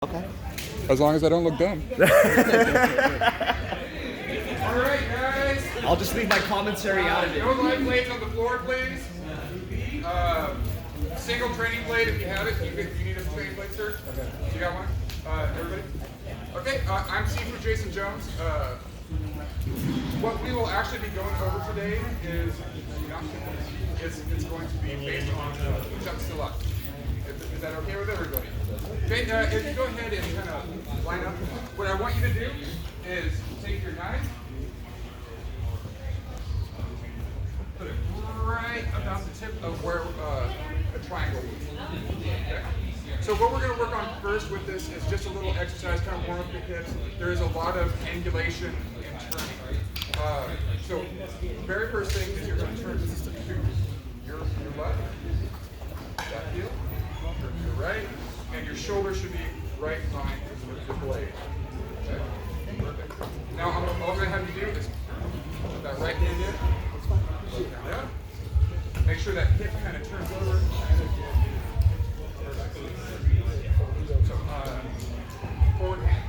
Okay. As long as I don't look dumb. All right, guys. I'll just leave my commentary out of it. No live blades on the floor, please. Single training blade if you have it. You need a training blade, sir? Okay. You got one? Everybody? Okay, I'm Sifu Jason Jones. What we will actually be going over today is it's going to be based on Penjak Silat. Is that okay with everybody? Okay, if you go ahead and kind of line up, what I want you to do is take your knife, put it right about the tip of where a triangle would be. Okay. So what we're going to work on first with this is just a little exercise, kind of warm up the hips. There is a lot of angulation and turning. So very first thing is you're going to turn to your left, that heel, your right, and your shoulder should be right behind the blade. Okay? Perfect. Now all I'm going to have you do is put that right hand in, look down. Make sure that hip kind of turns over. So forward hand.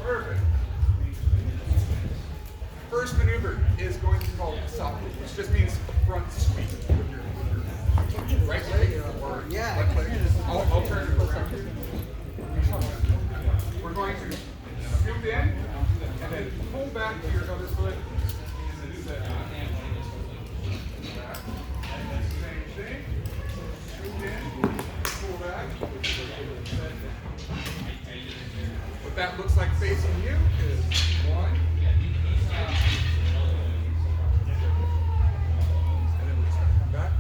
Perfect. First maneuver is going to be called Sifu, which just means front sweep with your right leg or left leg. I'll turn it around. We're going to scoop in and then pull back to your other foot. Same thing. Scoop in, pull back. What that looks like facing you is one. And then we're just going to come back.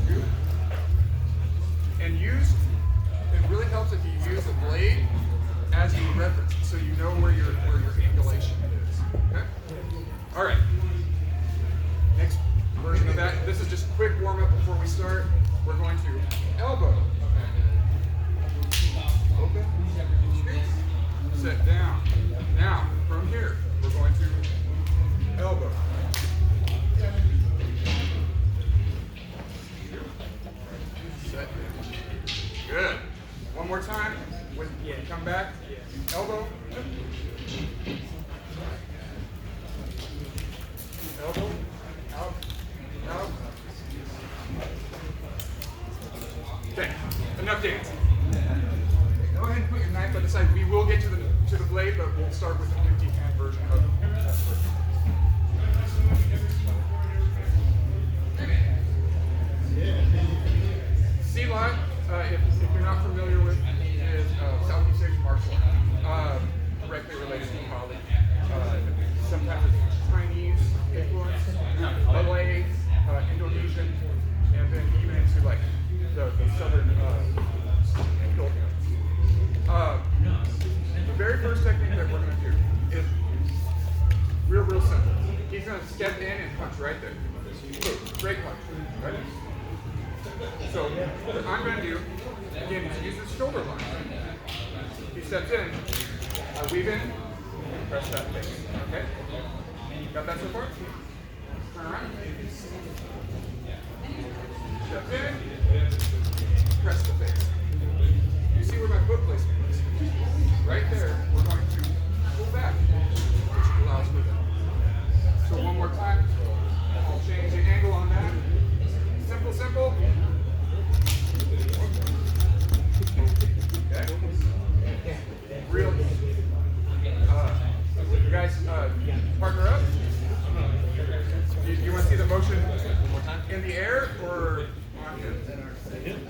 Scoop. And it really helps if you use a blade as you reference, so you know where your angulation is. Okay? All right. Next version of that, this is just a quick warm up before we start. We're going to elbow. Open. Scoop. Set down. Now, from here, we're going to elbow. Set. Good. One more time. When you come back, elbow. Elbow. Out. Out. Okay. Enough dance. Go ahead and put your knife by the side. We will get to the blade, but we'll start with the 50-hand version of that first. Silat, if you're not familiar with, is Southeast Asian martial art, directly related to Kali. Sometimes it's Chinese influence, Malay, Indonesian, and then even into like the southern Philippines. The very first technique that we're going to do is real simple. He's going to step in and punch right there. Boom, straight punch. Right? So what I'm going to do, again, is use his shoulder line. He steps in, I weave in, and press that face. Okay? Got that so far? Turn around. Step in, press the face. You see where my foot placement is? Right there, we're going to pull back, which allows movement. So one more time, I'll change the angle on that. Simple. Okay. Real easy. You guys partner up. You want to see the motion in the air or on him?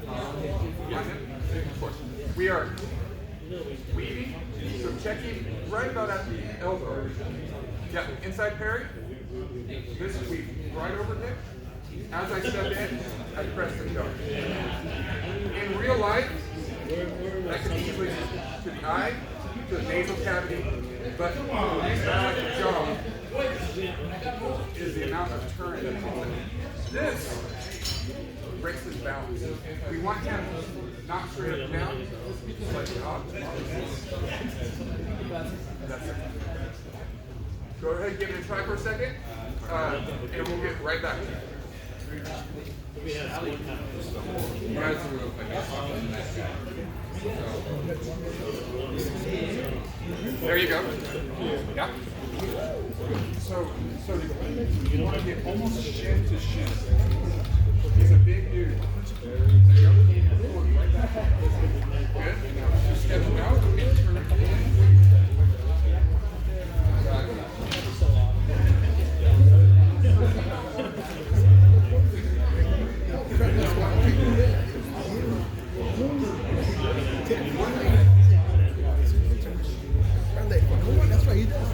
On him? Of course. We are weaving, so checking right about at the elbow. Yeah, inside parry. This weave right over hip. As I step in, I press the jaw. In real life, that can be easily to the eye, to the nasal cavity, but the reason I like the jaw is the amount of turn that comes in. This breaks his balance. We want him not straight up down, slightly up. That's it. Go ahead and give it a try for a second, and we'll get right back to you. You guys do like that guy. There you go. Yeah. So you want to get almost shin to shin. He's a big dude. There you go. Right back. Good. Now just step out and turn in. That's why he does.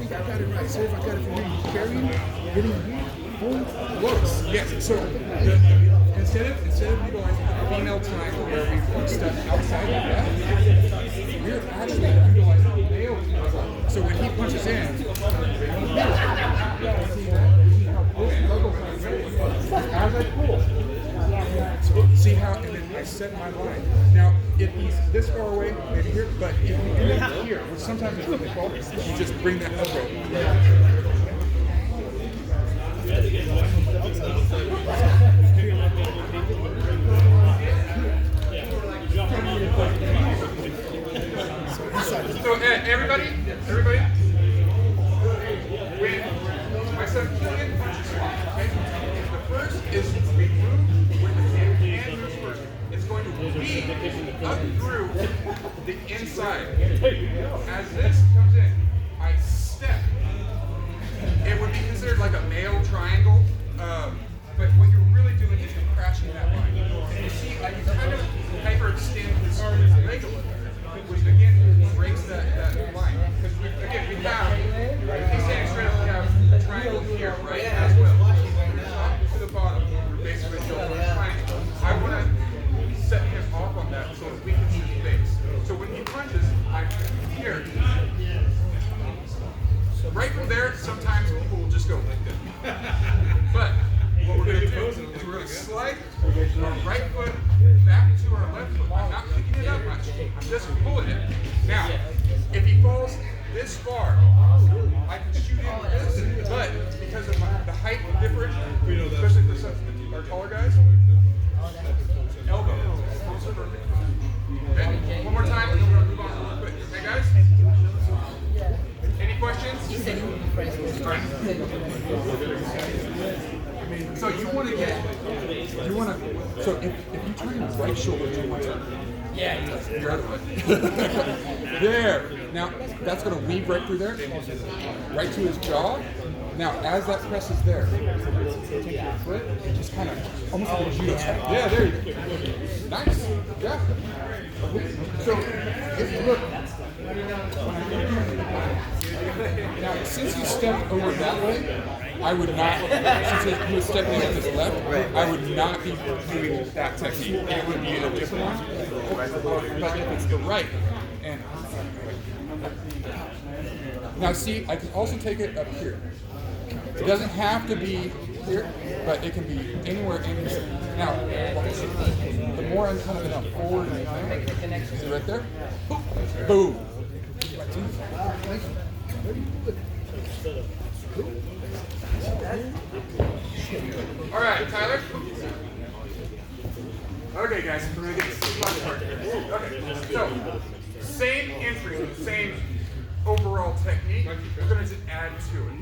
I got it right. So if I got it from you, carrying, getting home, Works. Yes. So instead of utilizing the female triangle where we step outside of that, we're actually utilizing the male triangle. So when he punches in, as I pull, see how, and then I set my line. Now, if he's this far away, maybe here, but if we do that here, which sometimes is really far, you just bring that elbow. So everybody, when my son Killian punches off, okay, the first is we move with the hand moves first. It's going to weave up through the inside. As this comes in, I step. It would be considered like a male triangle, but what you're really doing is you're crashing that line. And you see, I can kind of hyperextend his leg a little bit, which again breaks that line. Because again, we have, if he's standing straight up, we have a triangle here, right, as well. From the top to the bottom, we're basically built on a triangle. I want to set him off on that so that we can see his face. So when he punches, I'm here. Right from there, sometimes people will just go like this. But what we're going to do is we're going to slide our right foot back to our left foot. I'm not picking it up much. I'm just pulling it. Now, if he falls this far, I can shoot in with this, but because of the height difference, especially for our taller guys, elbow. Okay, one more time, and then we're going to move on real quick. Okay, guys? Any questions? All right. So you want to so if you turn your right shoulder to one side, your other foot. There. Now, that's going to weave right through there, right to his jaw. Now, as that presses there, take your foot and just kind of, almost like a judo style. Yeah, there you go. Nice. Yeah. So, if you look, now, since he stepped over that way, I would not, since he was stepping with his left, I would not be doing that technique. It would be a different one. But if it's the right, and now see, I can also take it up here. It doesn't have to be here, but it can be anywhere in here. Now, the more I'm kind of in a forward, see right there? Boom. All right, Tyler. Okay, guys, we're gonna get this fun part here. Okay, so same entry, same overall technique. We're gonna just add to it.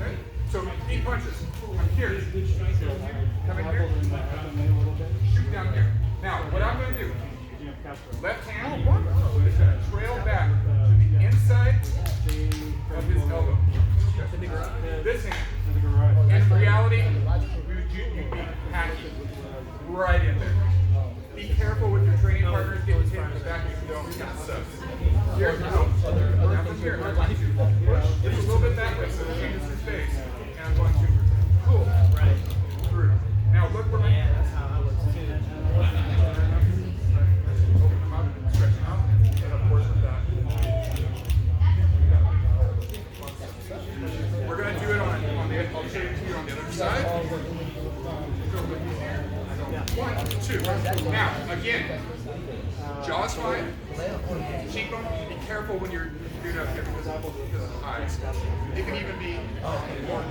Okay, so he punches. I'm here. Come in here. Shoot down here. Now, what I'm gonna do? Left hand is gonna trail back to the inside of his elbow. This hand. And in reality, you'd be hacked right in there. Be careful with your training partners getting hit in the back if you don't get stuff. Here, no. Now from here, I'm going to push just a little bit that way so it changes his face. And I'm going to pull through. Now look where my hand is. Open them up, stretch them out, and of course with that. We're going to do it on the, I'll show you on the 1, 2. Now, again, jaw's fine. Cheekbone, be careful when you're doing up here because of the eyes. It can even be more.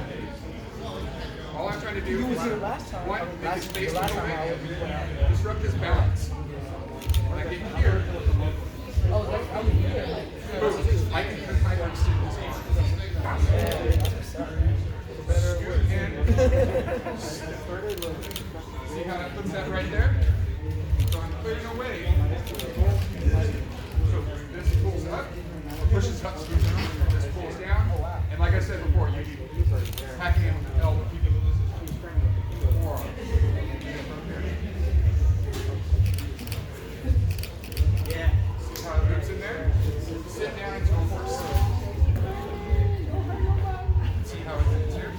All I'm trying to do is, one, make his face move away, disrupt his balance. When I get here, boom, I can even hide on students' hands. Scoot in. See how that puts that right there? So I'm clearing away. So this pulls up, pushes up, scoots down, this pulls down, and like I said before, you keep hacking in with the elbow. Yeah. See how it moves in there? Sit down into a horse. See how it moves here?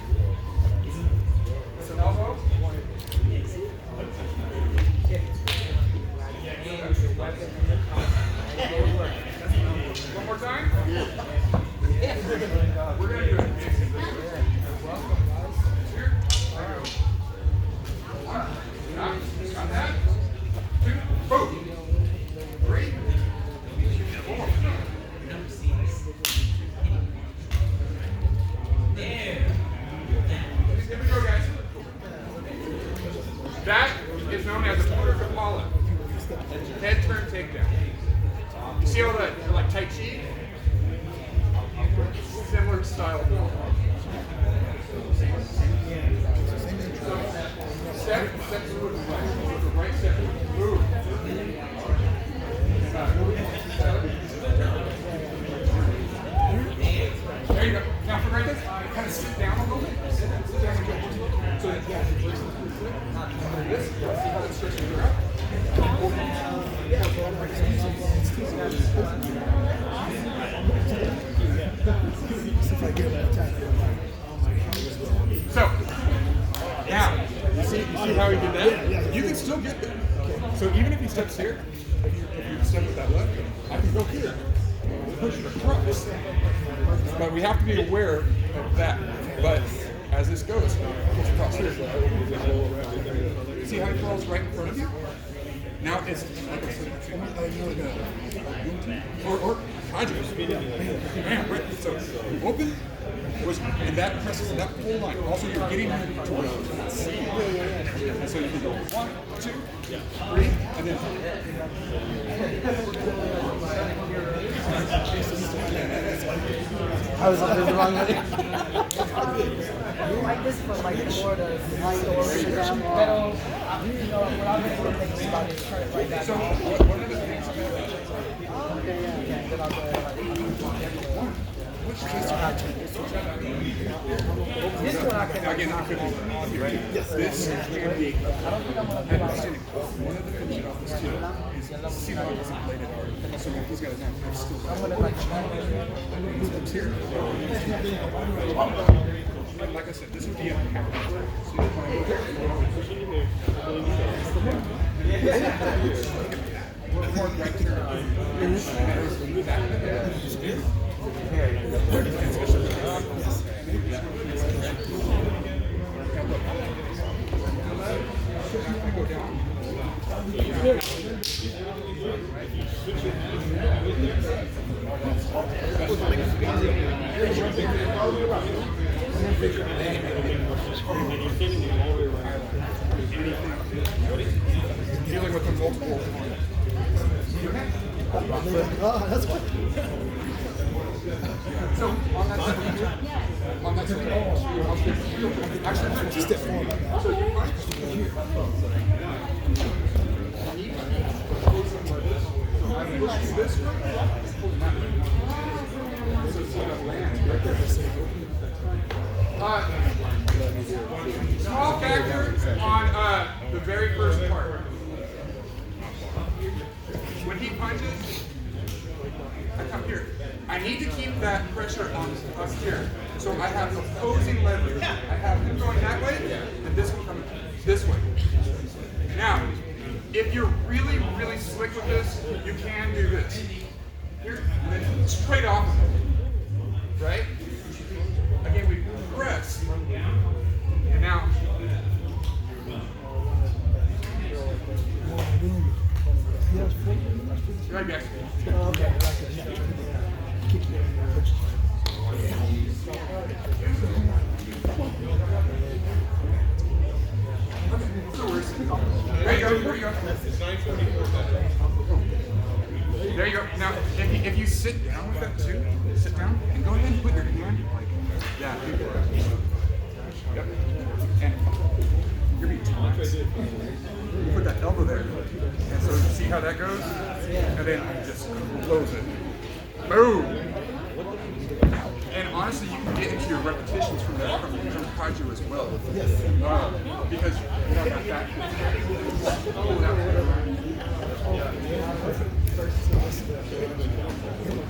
It's an elbow. One more time? We're going to do it. Here. Got that? 2, boom. 3, 4. Here we go, guys. That is known as a quarter Kapala. Head turn takedown. You see all that like Tai Chi? Similar style. Step to the right step. Move. There you go. Now for right this, kind of sit down a little bit. Sit down a little bit. So that this, see how it stretches her out? So, now, you see how he did that? You can still get there. So even if he steps here, if you step with that left, I can go here. Push it across. But we have to be aware of that. But as this goes, push across here. See how he crawls right in front of you? Now it's like I said, or Majaphit. Bam, right. So open was, and that presses that full line. Also, you're getting him to where you can see. And so you can go 1, 2, 3, and then. I was looking the wrong way. You like this, but like more the light or pero, you know, what I'm going to think about is turn it right back. So, one of the things Okay, yeah. Then I'll go ahead. This one I can again, it could be right? Yes. This can be. I don't think I'm going to One of the things about this too is see how it doesn't play it hard. So if he's got it down, it's still. I'm going to like He steps here. Like I said, this would be a hammer. One more right turn. Go down. Dealing with the multiple. Oh, that's good. So on that side, actually, Just step forward like that. so you're fine. I push you this way. So see that land right there. Small factor on the very first part. When he punches, I come here. I need to keep that pressure on us here. So I have opposing leverage. I have him going that way, and this one coming this way. Now, if you're really, really slick with this, you can do this. Here, and then straight off of it. Right? Again, we press. And now, Go ahead, guys. Okay. Kick you. No worries. There you go. There you go. There you go. Now, if you sit down with that too, sit down and go ahead and put your hand like that. Yep. And you're being tight. You put that elbow there. And so see how that goes? And then just close it. Boom! And honestly, you can get into your repetitions from kaiju as well. Yes. Because you know that back. Pull it out.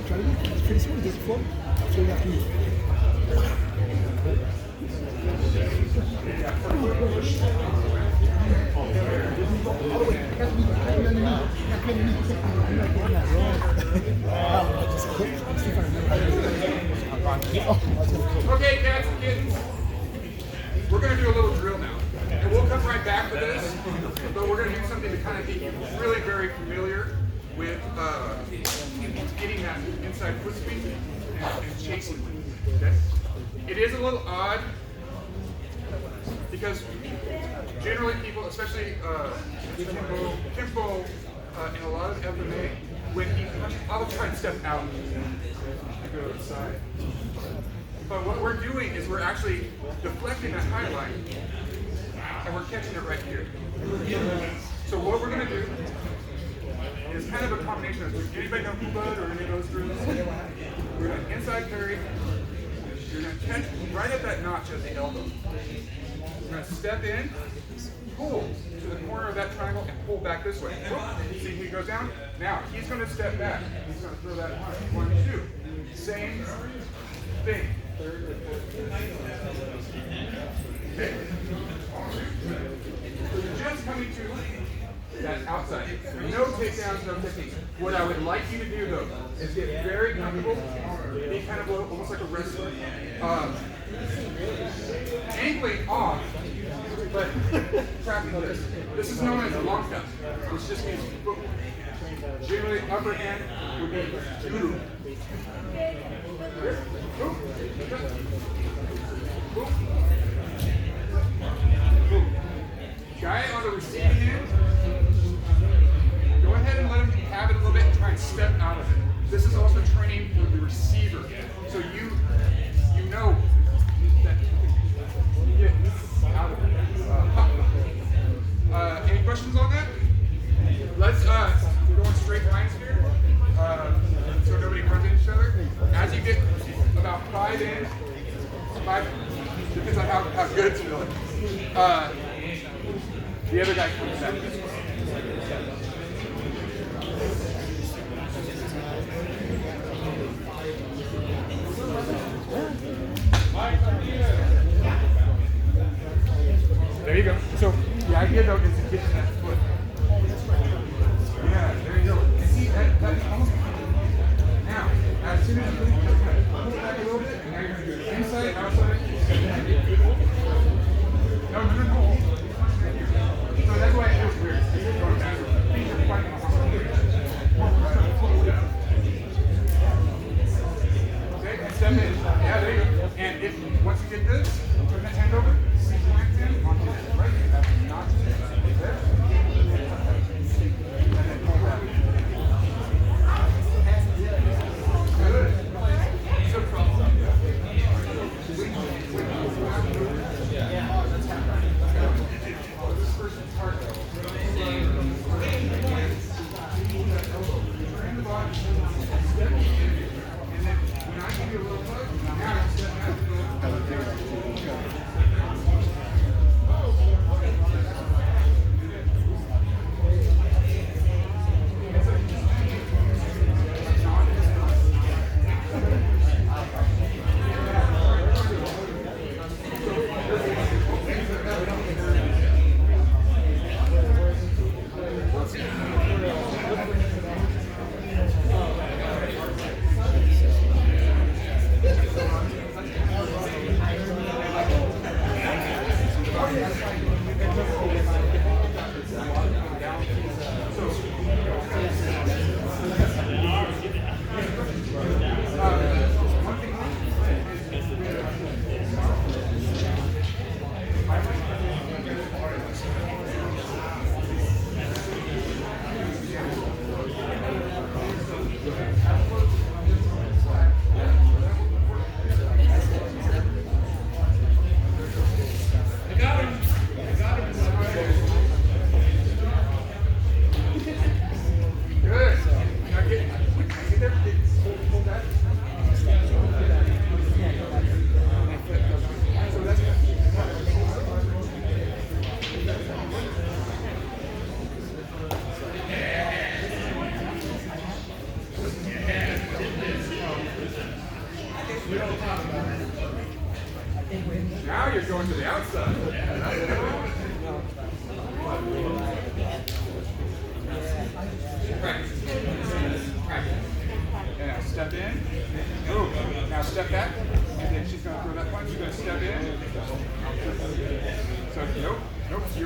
Try to get pretty soon. Just before. So you have to. Okay, cats and kittens. We're going to do a little drill now. And we'll come right back to this, but we're going to do something to kind of get you really very familiar with getting that inside foot speed and chasing with. Okay? It is a little odd because generally people, especially Kimbo in a lot of MMA, when he punches, I'll try and step out and go to the side. But what we're doing is we're actually deflecting that high line and we're catching it right here. So what we're going to do is kind of a combination of, anybody know Bud or any of those drills? We're going to inside parry. You're going to catch right at that notch at the elbow. We're going to step in, pull to the corner of that triangle, and pull back this way. See, he goes down. Now, he's going to step back. He's going to throw that punch. 1, 2. Same thing. Okay. So you're just coming to that outside. No takedowns, no techniques. What I would like you to do, though, is get very comfortable, be kind of almost like a wrestler. Ankling off, but trapping this. This is known as a long cut, which just means footwork. Generally, upper hand would be judo. Guy on the receiving end, go ahead and let him have it a little bit and try and step out of it. This is also training for the receiver. So you know that you get out of it. Any questions on that? Let's go in straight lines here, so nobody runs into each other. As you get about 5 in, 5, depends on how good it's feeling. The other guy comes back this way. There you go. So the idea though is to get to that foot. Yeah, there you go. And see that almost. Now, as soon as you pull it back a little bit, and now you're going to do it inside, outside. No. So that's why it feels weird. It's going backwards. Things are fighting okay, and step in. Yeah, there you go. And if once you get this, turn that hand over, sink your right hand onto his right hand, not there. And then pull back. Good. So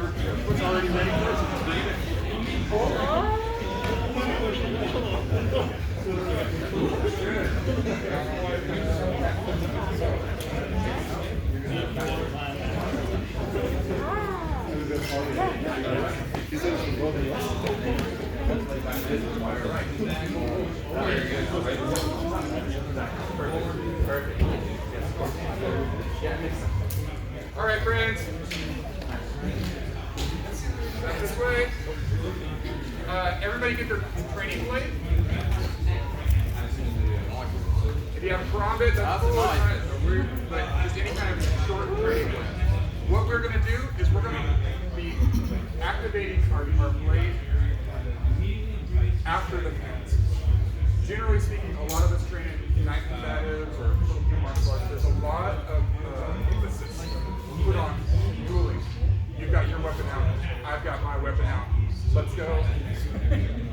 your foot's already ready for it. All right, friends. Back this way. Everybody get their training blade. If you have a karambit, that's cool. But just any kind of short training blade. What we're going to do is we're going to be activating our blade after the pants. Generally speaking, a lot of us train in knife combatives or Filipino martial arts. There's a lot of emphasis put on dueling. You've got your weapon out. I've got my weapon out. Let's go.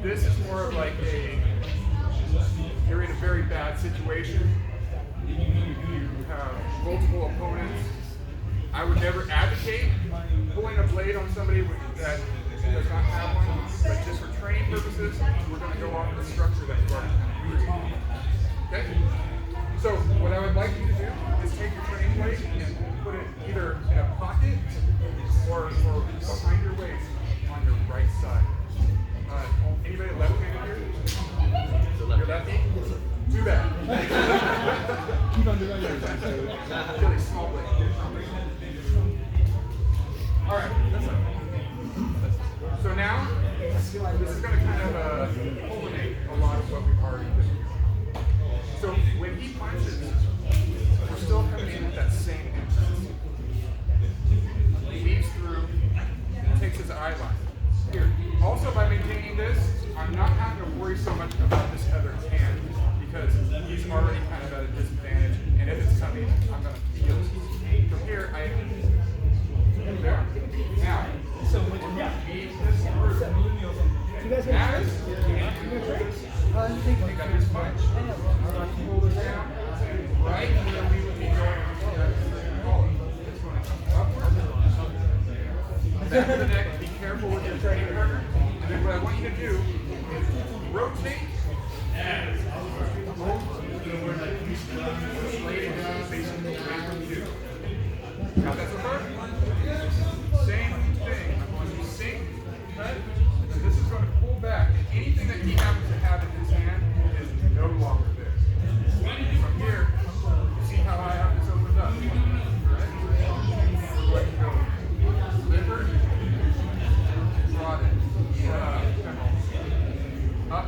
This is more of like you're in a very bad situation. You have multiple opponents. I would never advocate pulling a blade on somebody that does not have one, but just for training purposes, we're going to go off the structure that you've already used. Okay? So what I would like you to do is take your training blade and put it either in a pocket or behind your waist on your right side. Anybody left-handed here? You're lefty? Too bad. Keep on doing it. Really small blade. All right. So now, this is going to kind of culminate a lot of what we've already done. So when he punches, we're still coming in with that same emphasis. He weaves through, takes his eye line. Here. Also, by maintaining this, I'm not having to worry so much about this other hand because he's already kind of at a disadvantage, and if it's coming, I'm going to feel it. From here, I there. Now, so when you feed this through, as you got this punch, pull this down, right where we would be going to collar. It's going to come upward. Back of the neck, be careful with your training partner. And then what I want you to do is rotate and lay it down facing away from you. Got that so far? Same thing. I'm going to sink, cut, and this is going to pull back. And anything that he happens to have in his hand is no longer there. From here, you see how I have this opened up. Right? We're going to go liver, broaden, up,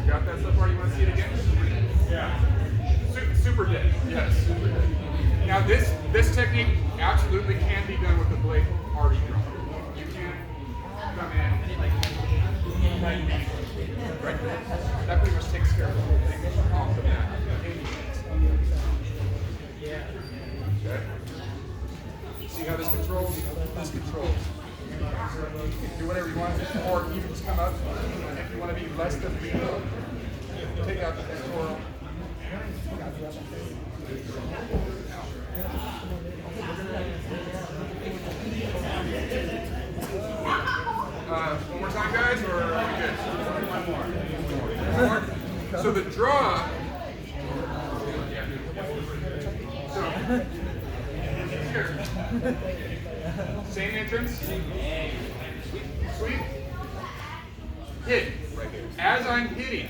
you got that so far? You want to see it again? Yeah. Super dead. Yes. Super dead. Now this technique absolutely can be done with the blade already drawn. You can come in right there. That pretty much takes care of the whole thing off the bat. Okay. See how this controls? This controls. You can do whatever you want, or you can just come up, and if you want to be less than lethal, take out the pectoral. One more time, guys, or are we good? One more. So the draw. So here, same entrance. Sweep. Hit. As I'm hitting,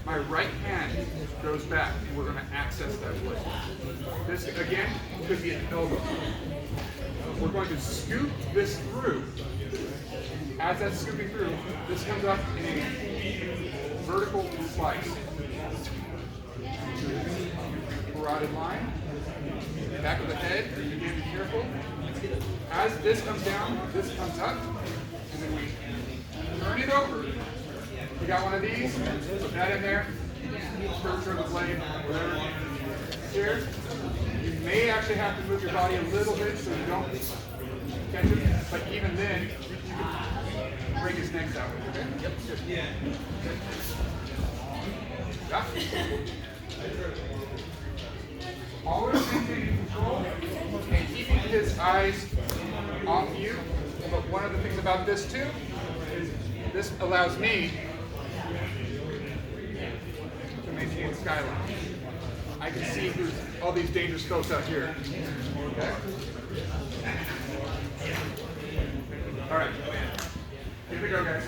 my right hand goes back, and we're going to access that blade. This, again, could be an elbow. We're going to scoop this through. As that's scooping through, this comes up in a vertical slice. Parotid line. Back of the head, again, be careful. As this comes down, this comes up, and then we turn it over. We got one of these, put that in there, curvature of the blade, whatever. Here, you may actually have to move your body a little bit so you don't catch it, but even then, you can break his neck that way, okay? Yep. Yeah. always maintaining control and keeping his eyes off you. But one of the things about this too is this allows me to maintain skyline. I can see who's all these dangerous folks out here. Okay? All right. Here we go, guys.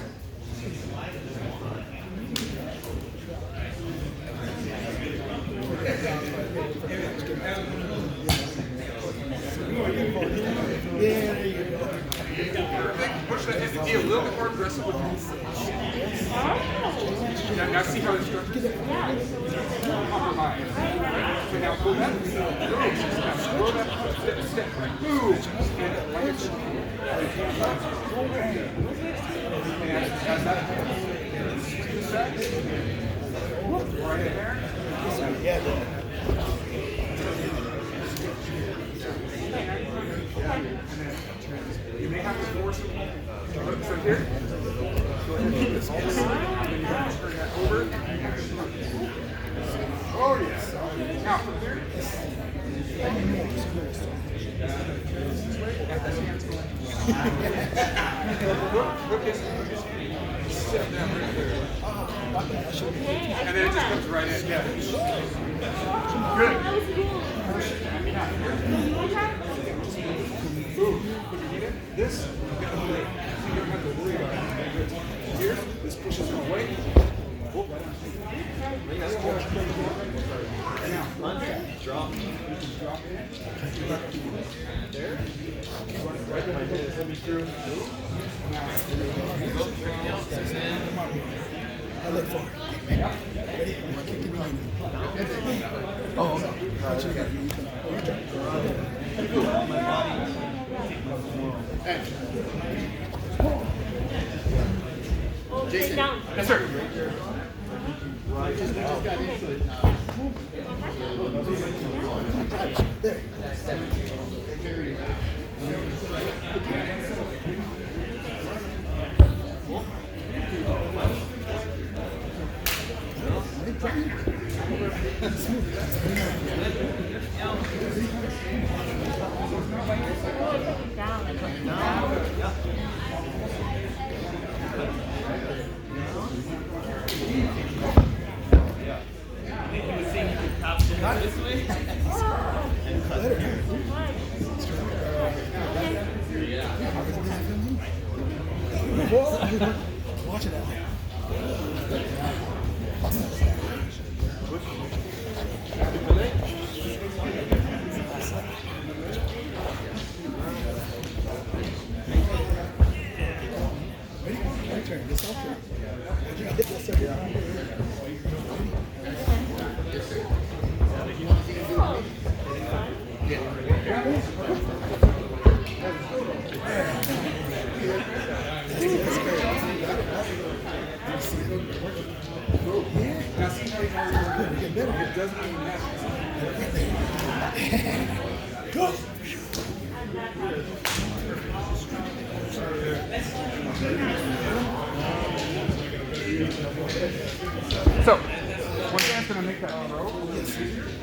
Yeah, there you go. Perfect. Push that head. Be a little bit more aggressive with me. Now see how it's structured? Compromise. So now pull that. Move. Now slow that. Step. Move. And like it's... And as that... Right in there. You may have to force it. So here, go ahead and keep this all the way, and then you have to turn that over. Oh yes. Now from here. Look his sit down right there. And then it just comes right in. Yeah. Good. This, you don't have to worry about it. Here, this pushes him away. That's good. Now, drop. You can drop in. There. Right behind it. Let me through. Now, I look for it. yeah. Ready? Oh, okay. Jason. Yes, sir. Watch it out. Ready? Turn this off. You hit this up. Now see how it doesn't even matter. Go! So, one guy's going to make that throw.